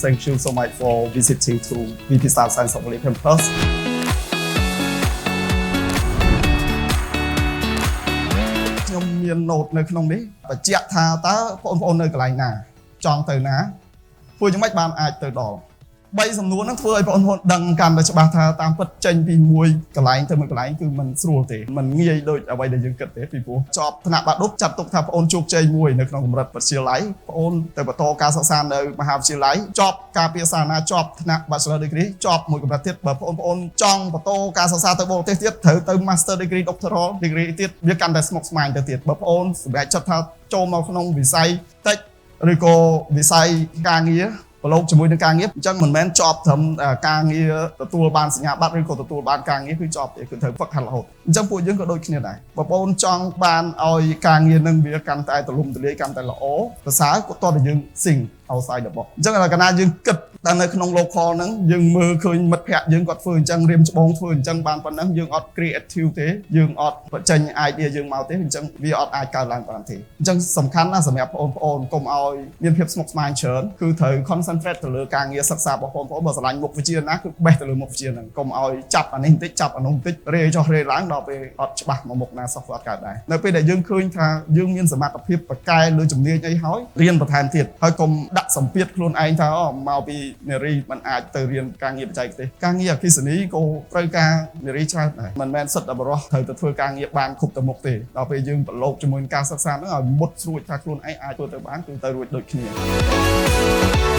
thank you so much for visiting to VP.Start Science of Vally campus. ខ្ញុំមាន note នៅក្នុងនេះបញ្ជាក់ថាតើបងប្អូននៅកន្លែងណាចង់ទៅណាពួកយ៉ាងម៉េចបានអាចទៅដល់ 3 សំណួរហ្នឹងធ្វើឲ្យបងប្អូនដឹងកាន់តែច្បាស់ថាតាមពិតចេញពីមួយកន្លែងទៅមួយកន្លែងគឺมันស្រួលទេมันងាយដូចអ្វីដែលយើងគិតទេពីព្រោះចប់ថ្នាក់បាក់ឌុបចាត់ទុកថាបងប្អូនជោគជ័យមួយនៅក្នុងកម្រិតវិទ្យាល័យបងប្អូនទៅបន្តការសិក្សានៅមហាវិទ្យាល័យចប់ការពារសាសនាចប់ថ្នាក់ Bachelor Degree ចប់មួយកម្រិតទៀតបើបងប្អូនចង់បន្តការសិក្សាទៅបរទេសទៀតត្រូវទៅ Master Degree Doctoral Degree ទៀតវាកាន់តែស្មុគស្មាញទៅទៀតបើបងប្អូនសម្រាប់ចិត្តថាចូលមកក្នុងវិស័យ Tech ឬក៏វិស័យការងារ ប្រឡូកជាមួយនឹងការងារអញ្ចឹងមិនមែនចប់ត្រឹមការងារទទួលបានសញ្ញាបត្រឬក៏ទទួលបានការងារគឺចប់ទេគឺត្រូវហ្វឹកហាត់រហូតអញ្ចឹងពួកយើងក៏ដូចគ្នាដែរបងប្អូនចង់បានឲ្យការងារនឹងវាកាន់តែទូលំទូលាយកាន់តែល្អប្រសើរក៏តើយើង sing outside the box អញ្ចឹងកាលណាយើងគិតតែនៅក្នុង local ហ្នឹងយើងមើលឃើញមិត្តភ័ក្តិយើងគាត់ធ្វើអញ្ចឹងរៀមច្បងធ្វើអញ្ចឹងបានប៉ុណ្ណឹងយើងអត់ creative ទេយើងអត់បញ្ចេញ idea យើងមកទេអញ្ចឹងវាអត់អាចកើតឡើងបានទេអញ្ចឹងសំខាន់ណាស់សម្រាប់បងប្អូនកុំឲ្យមានភាពស្មុគស្មាញច្រើនគឺត្រូវ concentrate ទៅលើការងារសិក្សារបស់បងប្អូនបើស្រឡាញ់មុខវិជ្ជាណាគឺបេះទៅលើមុខវិជ្ជាហ្នឹងកុំឲ្យចាប់អានេះបន្តិចចាប់អានោះបន្តិចរេចុះរេឡើងដល់ពេលអត់ច្បាស់មកមុខណាសោះក៏អត់កើតដែរនៅពេលដែលយើងឃើញថាយើងមានសមត្ថភាពបកកែលើជំនាញអីហើយរៀនបន្ថែមទៀតហើយកុំដាក់សម្ពាធខ្លួនឯងថាមកពីនារីមិនអាចទៅរៀនការងារបច្ចេកទេសការងារអគ្គិសនីក៏ត្រូវការនារីច្រើនដែរមិនមែនសិតតែបរិសុទ្ធត្រូវទៅធ្វើការងារបានគ្រប់ទៅមុខទេដល់ពេលយើងប្រឡូកជាមួយនឹងការសិក្សាហ្នឹងឲ្យមុតស្រួចថាខ្លួនឯងអាចធ្វើទៅបានគឺទៅរួចដូចគ្នា